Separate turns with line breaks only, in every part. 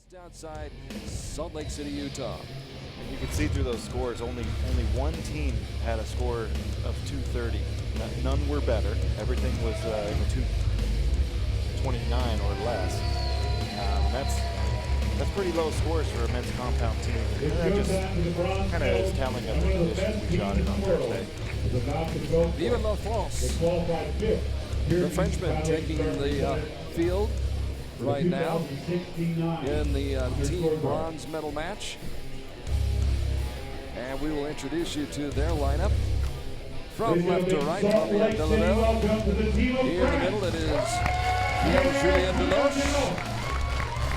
just outside Salt Lake City, Utah.
You can see through those scores, only one team had a score of 230. None were better. Everything was in the 229 or less. That's pretty low scores for a men's compound team. And that just kind of is telling of the conditions we shot in on Thursday.
Vive la France! The Frenchman taking the field right now in the team bronze medal match. And we will introduce you to their lineup. From left to right, Fabien Delobelle. Here in the middle, it is Pierre-Julien Deloche.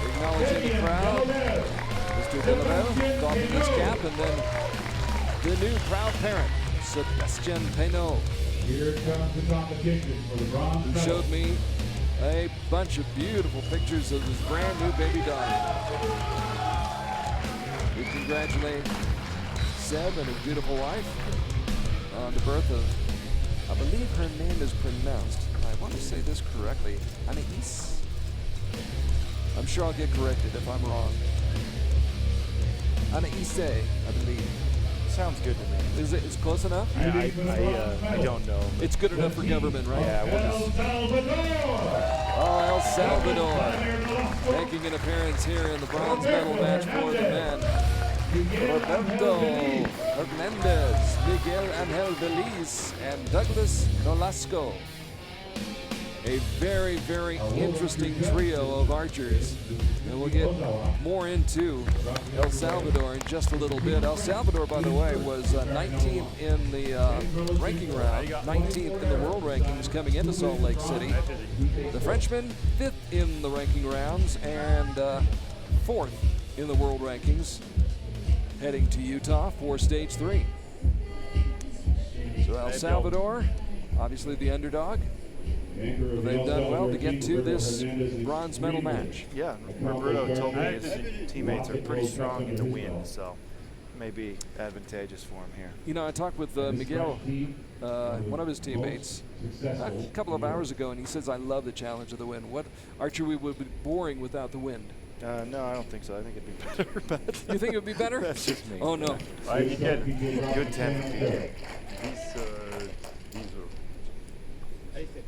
Acknowledging the crowd, Mr. Delobelle doffing his cap, and then the new proud parent, Sebastien Peineau,
Here comes the competition for the bronze
who showed me a bunch of beautiful pictures of his brand new baby daughter. We congratulate Seb and his beautiful wife on the birth of, I believe her name is pronounced, I want to say this correctly, Anais. I'm sure I'll get corrected if I'm wrong. Anais, I believe.
Sounds good to me.
Is it? It's close enough?
I don't know.
It's good enough for government, right?
Yeah, we'll just...
Oh, El Salvador making an appearance here in the bronze medal match for the men. Roberto, Hernandez, Miguel Veliz, and Douglas Nolasco. A very, very interesting trio of archers. And we'll get more into El Salvador in just a little bit. El Salvador, by the way, was 19th in the ranking round, 19th in the world rankings coming into Salt Lake City. The Frenchman, 5th in the ranking rounds and 4th in the world rankings, heading to Utah for stage 3. So El Salvador, obviously the underdog. But they've done well to get to this bronze medal match.
Yeah, Roberto told me his teammates are pretty strong in the wind, so it may be advantageous for him here.
You know, I talked with Miguel, one of his teammates, a couple of hours ago, and he says, I love the challenge of the wind. What archery would be boring without the wind?
No, I don't think so. I think it'd be better. But
you think it would be better?
That's just me.
Oh, no.
Miguel, good 10 for PJ.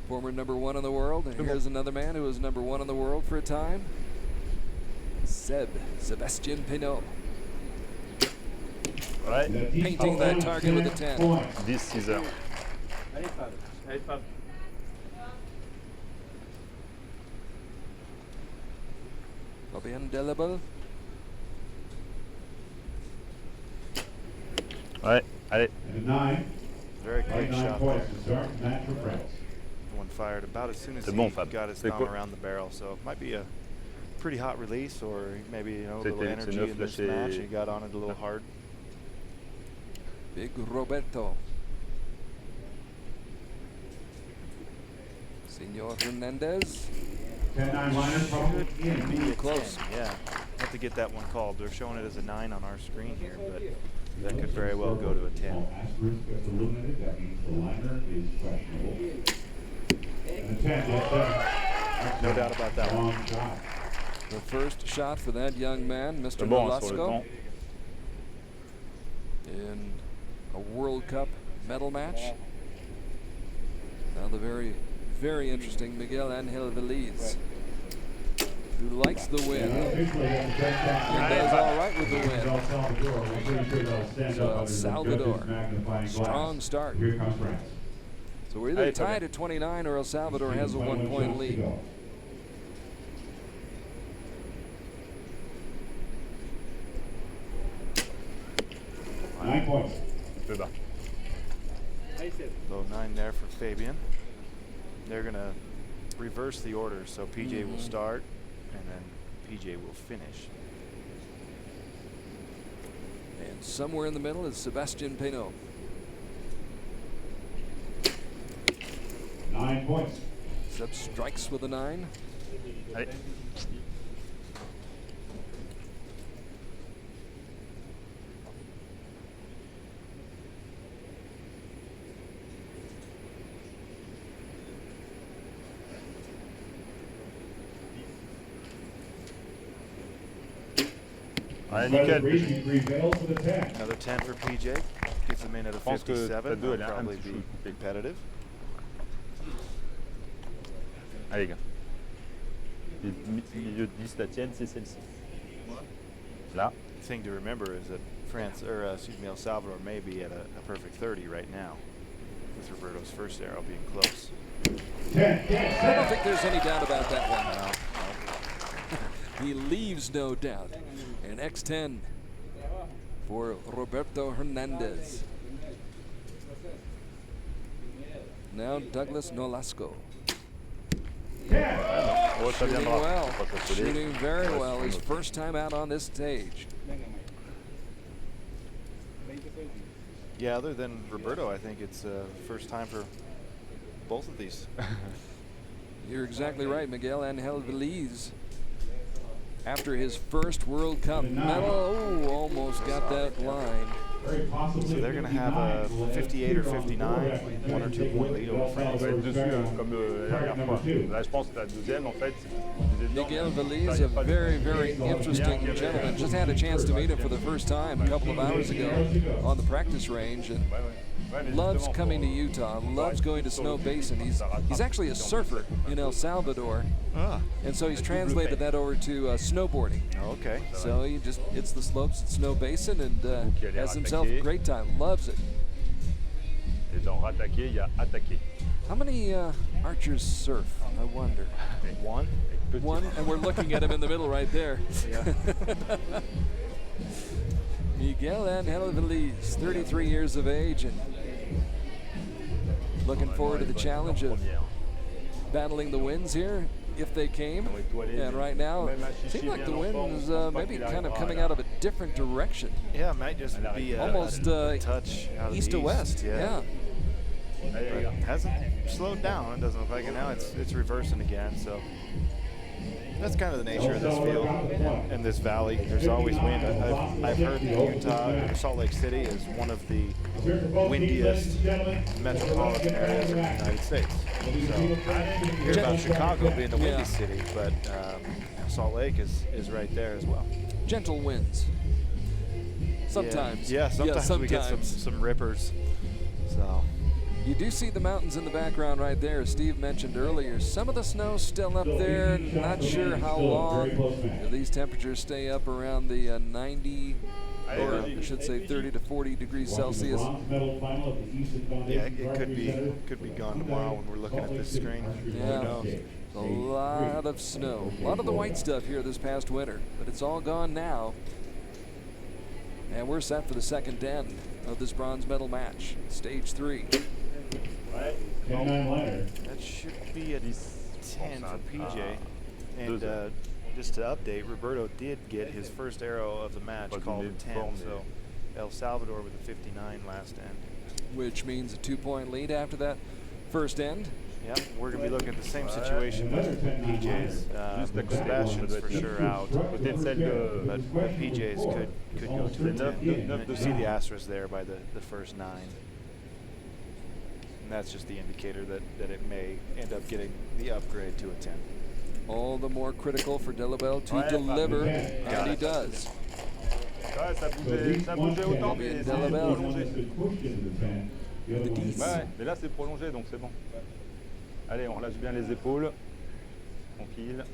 Former #1 in the world, and here's another man who was #1 in the world for a time. Sebastien Peineau.
Right.
Painting that target with a 10.
This is a...
Fabien Delobelle.
Ouais, allez.
Very quick shot there. One fired about as soon as he got his thumb around the barrel, so it might be a pretty hot release, or maybe a little energy in this match. He got on it a little hard.
Big Roberto. Senor Hernandez.
Could be
close.
10, yeah. Have to get that one called. They're showing it as a 9 on our screen here, but that could very well go to a 10. No doubt about that one.
The first shot for that young man, Mr. Nolasco, in a World Cup medal match. Now the very, very interesting Miguel Veliz, who likes the win and does all right with the win. So El Salvador, strong start. So we're either tied at 29 or El Salvador has a 1-point lead.
Low 9 there for Fabien. They're going to reverse the order, so PJ will start and then PJ will finish.
And somewhere in the middle is Sebastien Peineau.
9 points.
Seb strikes with a 9.
Allez. Ouais, nickel.
Another 10 for PJ. Gets him in at a 57. That'll probably be competitive.
Allez, gars. Milieu de 10, la tienne, c'est celle-ci. Là.
The thing to remember is that El Salvador may be at a perfect 30 right now, with Roberto's first arrow being close.
I don't think there's any doubt about that one. He leaves no doubt. An X10 for Roberto Hernandez. Now Douglas Nolasco. Shooting well, shooting very well. His first time out on this stage.
Yeah, other than Roberto, I think it's first time for both of these.
You're exactly right, Miguel Angel Veliz. After his first World Cup medal, almost got that line.
So they're going to have a 58 or 59, 1 or 2 point lead over France.
Miguel Veliz, a very, very interesting gentleman. Just had a chance to meet him for the first time a couple of hours ago on the practice range, and loves coming to Utah, loves going to Snow Basin. He's actually a surfer in El Salvador, and so he's translated that over to snowboarding.
Okay.
So he just hits the slopes at Snow Basin and has himself a great time, loves it. How many archers surf, I wonder?
One.
One, and we're looking at him in the middle right there.
Yeah.
Miguel Angel Veliz, 33 years of age, and looking forward to the challenge of battling the winds here, if they came. And right now, it seems like the wind is maybe kind of coming out of a different direction.
Yeah, it might just be
almost
a touch out of
east to west.
Yeah. But hasn't slowed down, it doesn't look like it now. It's reversing again, so that's kind of the nature of this field and this valley. There's always wind. I've heard that Utah, Salt Lake City, is one of the windiest metropolitan areas in the United States. So I hear about Chicago being the windy city, but Salt Lake is right there as well.
Gentle winds. Sometimes.
Yeah, sometimes we get some rippers. So.
You do see the mountains in the background right there, as Steve mentioned earlier. Some of the snow still up there, not sure how long. These temperatures stay up around the 90, or I should say 30 to 40 degrees Celsius.
Yeah, it could be gone tomorrow when we're looking at this screen.
Yeah, a lot of snow. A lot of the white stuff here this past winter, but it's all gone now. And we're set for the second end of this bronze medal match, stage 3.
That should be a 10 for PJ. And just to update, Roberto did get his first arrow of the match called a 10, so El Salvador with a 59 last end.
Which means a 2-point lead after that first end.
Yep, we're going to be looking at the same situation with PJ's. Sebastian's for sure out, but PJ's could go to a 10. You see the asterisk there by the first 9. And that's just the indicator that it may end up getting the upgrade to a 10.
All the more critical for Delobelle to deliver, and he does.
Mais là c'est prolongé, donc c'est bon. Allez, on lâche bien les épaules. Tranquille.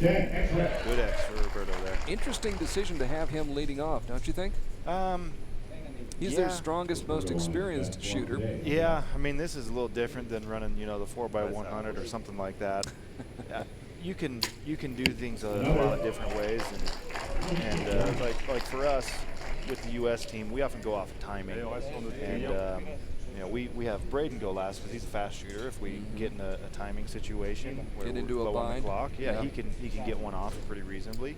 Good X for Roberto there.
Interesting decision to have him leading off, don't you think? He's their strongest, most experienced shooter.
Yeah, I mean, this is a little different than running, the 4x100 or something like that. You can do things a lot of different ways, and like for us with the U.S. team, we often go off of timing, and we have Braden go last because he's a fast shooter. If we get in a timing situation where
get into
we're
a
low on the
bind,
clock, he can get one off pretty reasonably.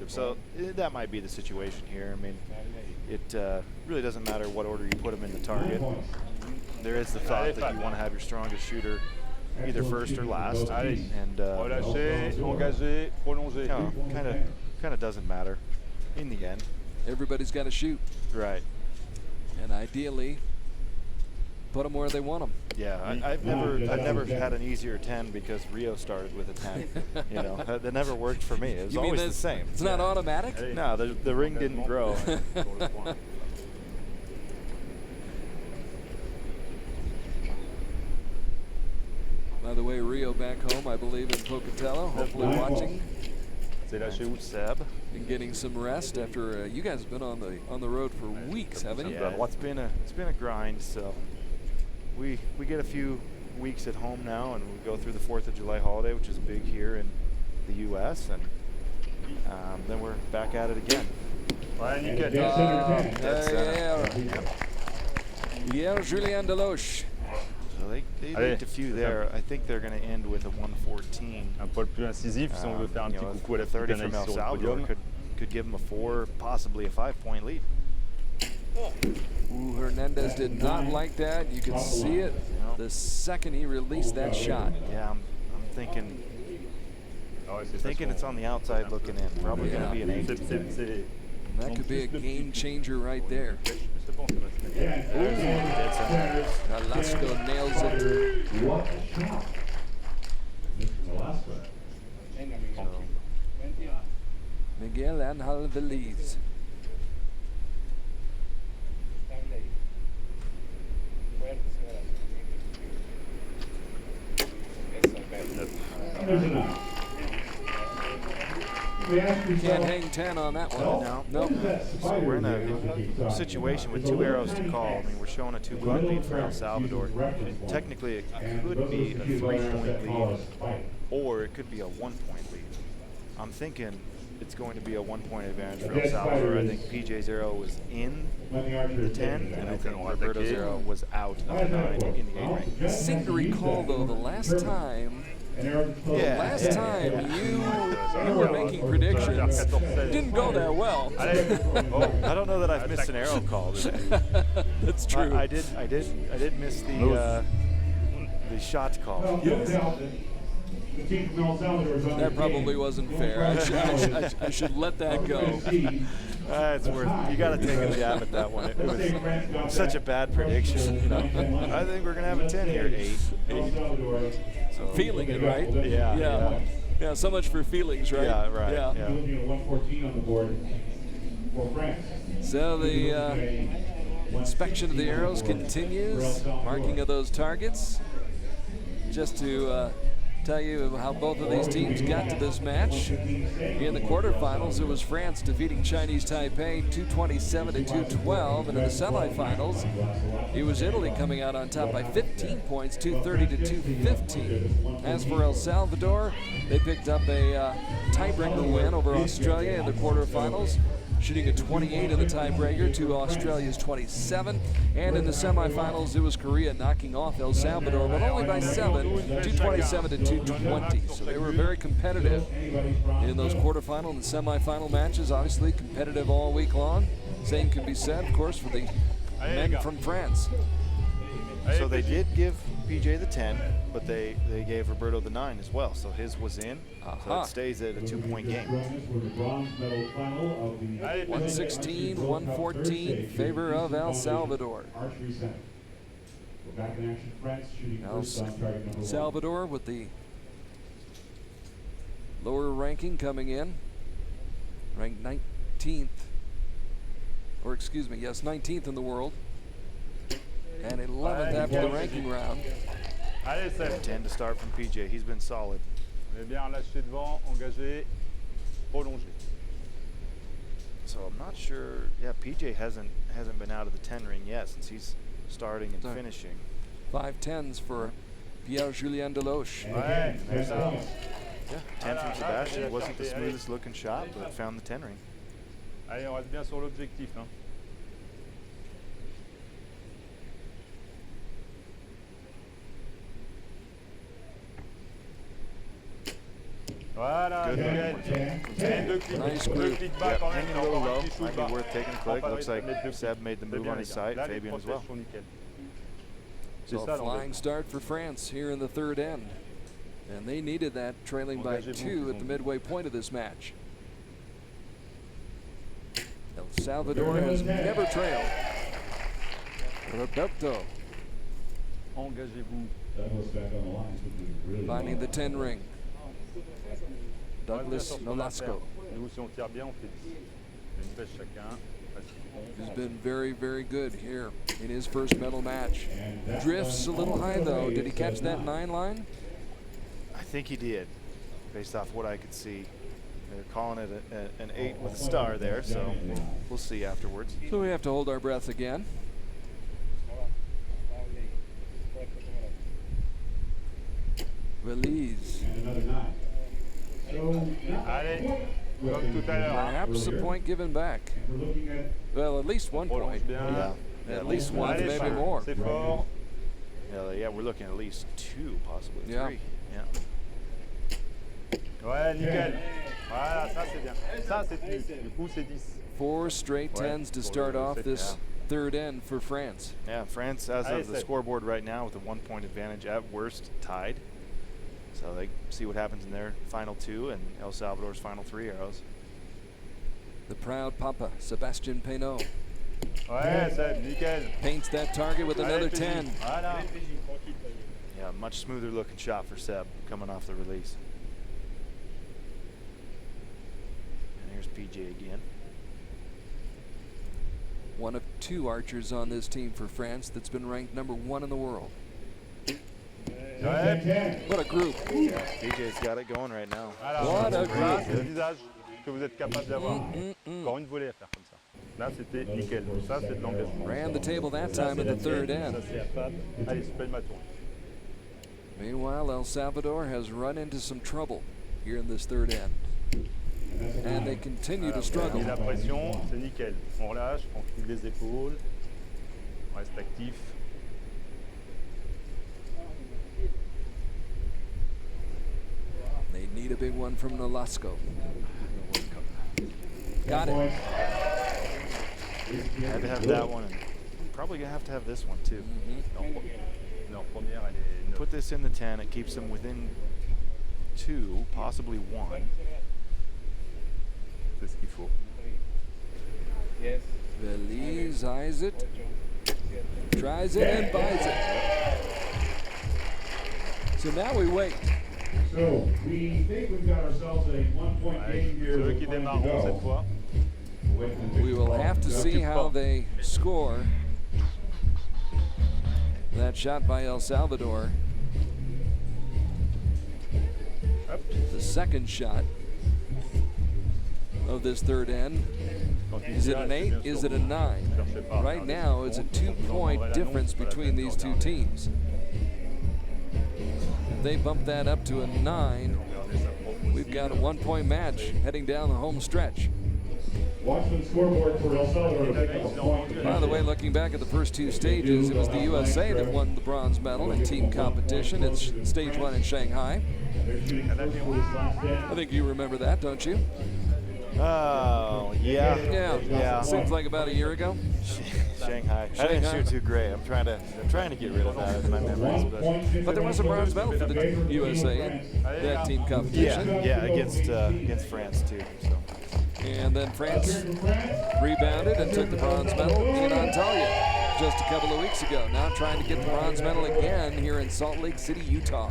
So that might be the situation here. I mean, it really doesn't matter what order you put them in the target. There is the thought that you want to have your strongest shooter either first or last, and kind of doesn't matter in the end.
Everybody's got to shoot.
Right.
And ideally, put them where they want them.
Yeah, I've never had an easier 10 because Rio started with a 10. You know, that never worked for me. It was always the same.
It's not automatic?
No, the ring didn't grow.
By the way, Rio back home, I believe, in Pocatello, hopefully watching.
Seb.
And getting some rest after you guys have been on the road for weeks, haven't you?
Yeah, well, it's been a grind. So we get a few weeks at home now, and we go through the 4th of July holiday, which is big here in the U.S. And then we're back at it again.
Pierre-Julien Deloche.
So they leaked a few there. I think they're going to end with a 114.
Un poil plus incisif si on veut faire un petit coucou à la
30 from El Salvador could give them a 4, possibly a 5-point lead.
Ooh, Hernandez did not like that. You could see it the second he released that shot.
Yeah, I'm thinking it's on the outside looking in. Probably going to be an 8.
That could be a game changer right there. Nolasco nails it.
What a shot. Nolasco.
Miguel and Veliz.
There's enough.
Can't hang 10 on that one.
No. So we're in a situation with 2 arrows to call. I mean, we're showing a 2-point lead for El Salvador. Technically, it could be a 3-point lead, or it could be a 1-point lead. I'm thinking it's going to be a 1-point advantage for El Salvador. I think PJ's arrow was in the 10, and I think Roberto's arrow was out of the 9 in the 8 ring.
I seem to recall, though, the last time you were making predictions, it didn't go that well.
I don't know that I've missed an arrow call today.
That's true.
I did miss the shot call.
That probably wasn't fair. I should let that go.
It's worth. You got to take a jab at that one. It was such a bad prediction. You know, I think we're gonna have a 10 here. 8. So,
feeling it, right? Yeah. So much for feelings, right?
Yeah, right. Yeah.
So the inspection of the arrows continues, marking of those targets. Just to tell you how both of these teams got to this match. In the quarterfinals, it was France defeating Chinese Taipei 227-212, and in the semifinals, it was Italy coming out on top by 15 points, 230-215. As for El Salvador, they picked up a tiebreaker win over Australia in the quarterfinals, shooting a 28 in the tiebreaker to Australia's 27. And in the semifinals, it was Korea knocking off El Salvador, but only by 7, 227-220. So they were very competitive in those quarterfinal and semifinal matches. Obviously competitive all week long. Same can be said, of course, for the men from France.
So they did give PJ the 10, but they gave Roberto the 9 as well. So his was in. So it stays at a 2-point game.
116-114, favor of El Salvador. El Salvador with the lower ranking coming in, ranked 19th, or excuse me, yes, 19th in the world, and 11th after the ranking round.
10 to start from PJ. He's been solid.
On est bien lâché devant, engagé, prolongé.
So I'm not sure. Yeah, PJ hasn't been out of the 10 ring yet since he's starting and finishing.
5 10s for Pierre-Julien Deloche.
Yeah, 10 from Sebastien. Wasn't the smoothest looking shot, but found the 10 ring.
Allez, on reste bien sur l'objectif. Hein. Voilà, Miguel.
Nice group.
Hanging a little low. Might be worth taking a click. Looks like Seb made the move on his side. Fabien as well.
So a flying start for France here in the third end. And they needed that, trailing by 2 at the midway point of this match. El Salvador has never trailed. Roberto
Engagez-vous.
Douglas back on the line. This would be really
Finding the
hard.
10 ring. Douglas Nolasco.
Nous, si on tire bien, on fait 10. C'est une pêche chacun.
He's been very, very good here in his first medal match. Drifts a little high though. Did he catch that 9 line?
I think he did, based off what I could see. They're calling it an 8 with a star there, so we'll see afterwards.
So we have to hold our breath again. Veliz.
And another 9. So now,
Allez, comme tout à l'heure.
Perhaps a point given back.
we're looking at
Well, at least 1 point.
Prolonge bien.
Yeah,
At least 1,
Allez,
maybe
fort.
more.
C'est fort.
Yeah, we're looking at least 2, possibly 3.
Yeah.
Yeah.
Ouais, nickel. Voilà, ça c'est bien. Ça c'est tenu. Du coup, c'est 10.
4 straight 10s to start off this third end for France.
Yeah, France, as of the scoreboard right now, with a 1-point advantage, at worst tied. So they see what happens in their final 2 and El Salvador's final 3 arrows.
The proud Papa, Sebastien Peineau,
Ouais, c'est nickel.
paints that target with another
Allez,
10.
Voilà.
Yeah, much smoother looking shot for Seb coming off the release. And here's PJ again.
One of 2 archers on this team for France that's been ranked number 1 in the world.
Ouais.
What a group.
Yeah, PJ's got it going right now.
Voilà,
What a
ça,
group.
c'est le visage que vous êtes capable d'avoir. Encore une volée à faire comme ça. Là, c'était nickel. Ça, c'est de l'engagement.
Ran the table that time in the third end.
Ça, c'est Fab. Allez, je paye ma tour.
Meanwhile, El Salvador has run into some trouble here in this third end. And they continue to struggle.
Et la pression, c'est nickel. On relâche, on file les épaules. On reste actif.
They need a big one from Nolasco. Got it.
Had to have that one, and probably gonna have to have this one too.
Non, première, elle est 9.
Put this in the 10, it keeps them within 2, possibly 1.
C'est ce qu'il faut.
Veliz eyes it, tries it, and buys it. So now we wait.
So we think we've got ourselves a 1-point game here.
Ceux
with
qui
plenty to
démarreront
go.
cette fois.
We will have to see how they score. That shot by El Salvador. The second shot of this third end. Is it an 8? Is it a 9? Right now, it's a 2-point difference between these 2 teams. If they bump that up to a 9, we've got a 1-point match heading down the home stretch.
Watch the scoreboard for El Salvador to pick up a point.
By the way, looking back at the first 2 stages, it was the USA that won the bronze medal in team competition. It's stage 1 in Shanghai. I think you remember that, don't you?
Oh, yeah.
Yeah. Seems like about a year ago.
Shanghai. I didn't shoot too great. I'm trying to get rid of that in my memories.
But there was a bronze medal for the USA in that team competition.
Yeah, against France too. So.
And then France rebounded and took the bronze medal in Antalya just a couple of weeks ago. Now trying to get the bronze medal again here in Salt Lake City, Utah.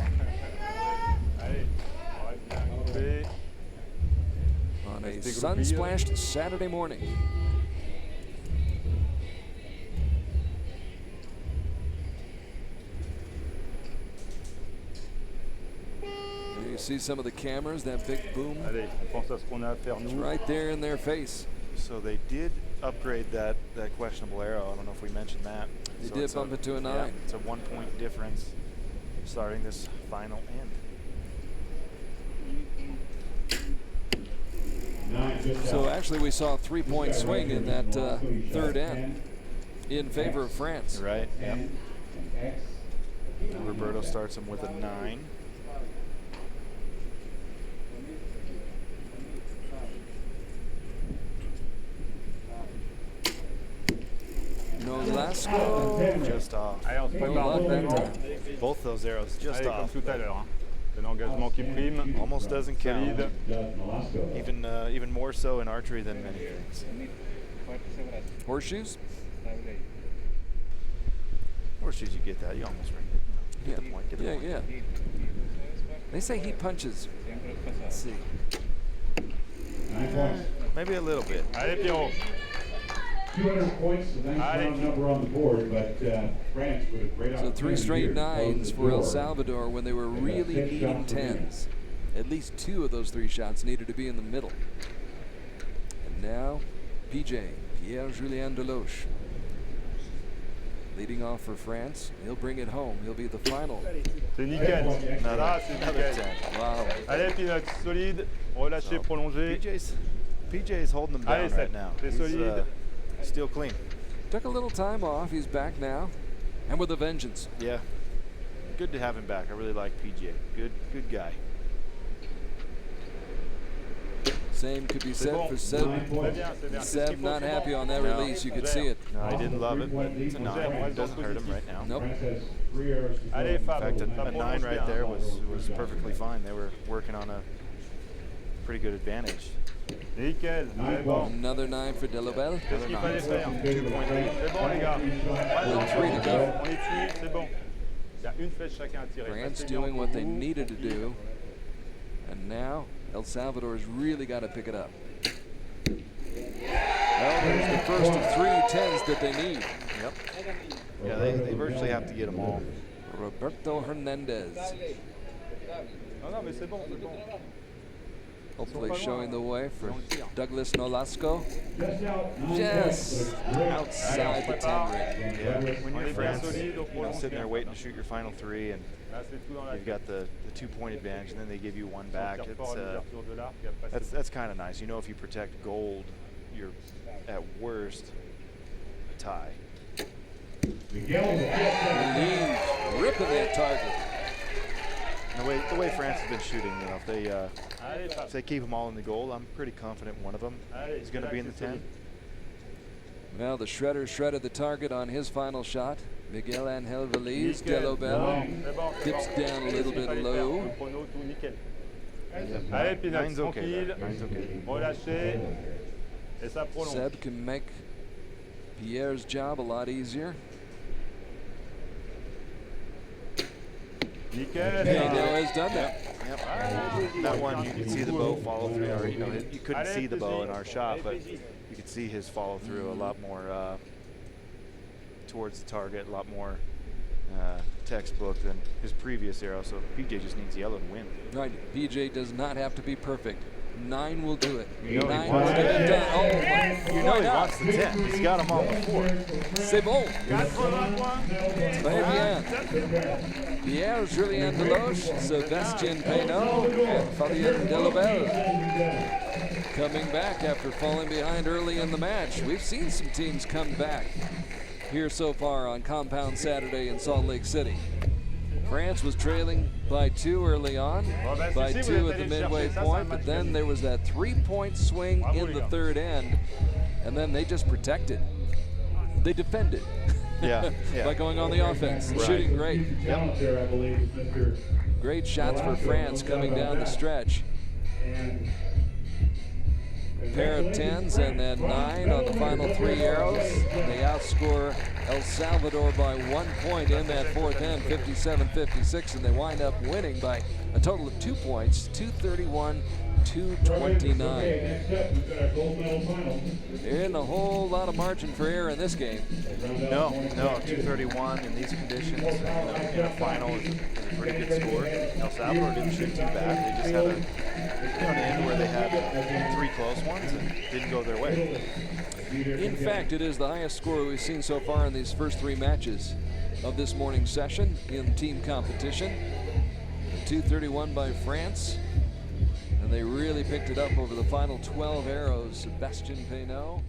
On a sun-splashed Saturday morning. You see some of the cameras, that big boom.
Allez, on pense à ce qu'on a à faire
It's
nous.
right there in their face.
So they did upgrade that questionable arrow. I don't know if we mentioned that.
They
So
did
it's
bump it to a 9.
Yeah, it's a 1-point difference starting this final end.
So actually we saw a 3-point swing in that third end in favor of France.
Right, yeah. And Roberto starts him with a 9.
Nolasco.
Just off.
Allez, on se
No
prépare.
luck that time.
Both those arrows just
Allez, comme
off.
tout à l'heure. Hein. C'est l'engagement qui prime.
Almost doesn't count.
Solide.
Even more so in archery than many things.
Horseshoes?
Or should you get that? You almost ringed it. Get the point. Get the point.
Yeah. They say he punches. Let's see.
9 points.
Maybe a little bit.
Allez, Pierrot.
200 points, a nice round number on the board, but France with a great
So
opportunity
3 straight
here to close
nines
the
for El
door.
Salvador when they were really needing 10s. At least 2 of those 3 shots needed to be in the middle. And now, PJ, Pierre-Julien Deloche. Leading off for France. He'll bring it home. He'll be the final.
C'est nickel. Ça, c'est
Another
nickel.
10.
Wow.
Allez, Peanut, solide. Relâché, prolongé.
PJ's holding them down
Allez,
right now.
c'est
He's
solide.
still clean.
Took a little time off. He's back now. And with a vengeance.
Yeah. Good to have him back. I really like PJ. Good guy.
Same could be said for Seb.
Très bien, c'est bien.
Seb not happy on that
No.
release. You could see it.
No, I didn't love it, but it's a 9. It doesn't hurt him right now.
Nope.
France has 3 errors to
Allez,
go.
Fab.
In fact,
Ça
a 9
prolonge
right
bien.
there was perfectly fine. They were working on a pretty good advantage.
Nickel. C'est bon.
Another 9 for Delobelle.
Qu'est-ce qu'il fallait faire? C'est bon, les gars.
With 3 to go.
On est dessus, c'est bon. Il y a une flèche chacun à tirer.
France
Restez bien
doing
entre
what they
vous.
needed to do. And now El Salvador's really got to pick it up. Well, there's the first of 3 10s that they need.
Yep. Yeah, they virtually have to get them all.
Roberto Hernandez.
Non, non, mais c'est bon, c'est bon.
Hopefully showing the way for Douglas Nolasco.
Just out.
Just outside the 10 ring.
Yeah. When
On
you're
est bien
France,
solide, on
you know,
prolonge
sitting there
bien.
waiting to shoot your final 3, and
Là, c'est tout dans la
you've got the 2-point advantage, and then they give you 1 back.
Tire
It's
fort à l'ouverture de l'arc, et après, c'est
that's kind of nice. You know, if you protect gold, you're at worst a tie.
Miguel will get that.
Veliz ripping that target.
And the way France has been shooting, you know,
Allez, Fab.
if they keep them all in the goal, I'm pretty confident one of them
Allez,
is going to be in the 10.
Well, the shredder shredded the target on his final shot. Miguel Angel Veliz,
Nickel.
Delobelle
C'est bon, c'est
dips
bon.
down a little
Qu'est-ce qu'il
bit
fallait
low.
faire? Le chrono, tout nickel.
Yeah.
Allez, Peanut,
Nine's okay
tranquille.
there. Nine's okay.
Relâché. Et ça prolonge.
Seb can make Pierre's job a lot easier.
Nickel.
Peineau has done that.
Yep. That one, you could see the bow follow through, or you know, you couldn't see the bow in our shot, but you could see his follow through a lot more towards the target, a lot more textbook than his previous arrow. So PJ just needs yellow to win.
Right, PJ does not have to be perfect. 9 will do it.
You know he
9 will
wants
get it done. Oh,
You know
why
he
not?
wants the 10. He's got them all before.
C'est bon. Très bien. Pierre-Julien Deloche, Sebastien Peineau, and Fabien Delobelle coming back after falling behind early in the match. We've seen some teams come back here so far on Compound Saturday in Salt Lake City. France was trailing by 2 early on, by 2 at the midway point, but then there was that 3-point swing in the third end, and then they just protected. They defended.
Yeah.
By going on the offense, shooting great.
Talent there, I believe, is Mr.
Great shots for France coming down the stretch.
And
Pair of 10s and then 9 on the final 3 arrows. They outscore El Salvador by 1 point in that fourth end, 57-56, and they wind up winning by a total of 2 points, 231-229.
next up, we've got our gold medal final.
There isn't a whole lot of margin for error in this game.
No, 231 in these conditions in a final is a pretty good score. El Salvador didn't shoot too bad. They just had an end where they had 3 close ones and didn't go their way.
In fact, it is the highest score we've seen so far in these first 3 matches of this morning's session in team competition. 231 by France, and they really picked it up over the final 12 arrows. Sebastien Peineau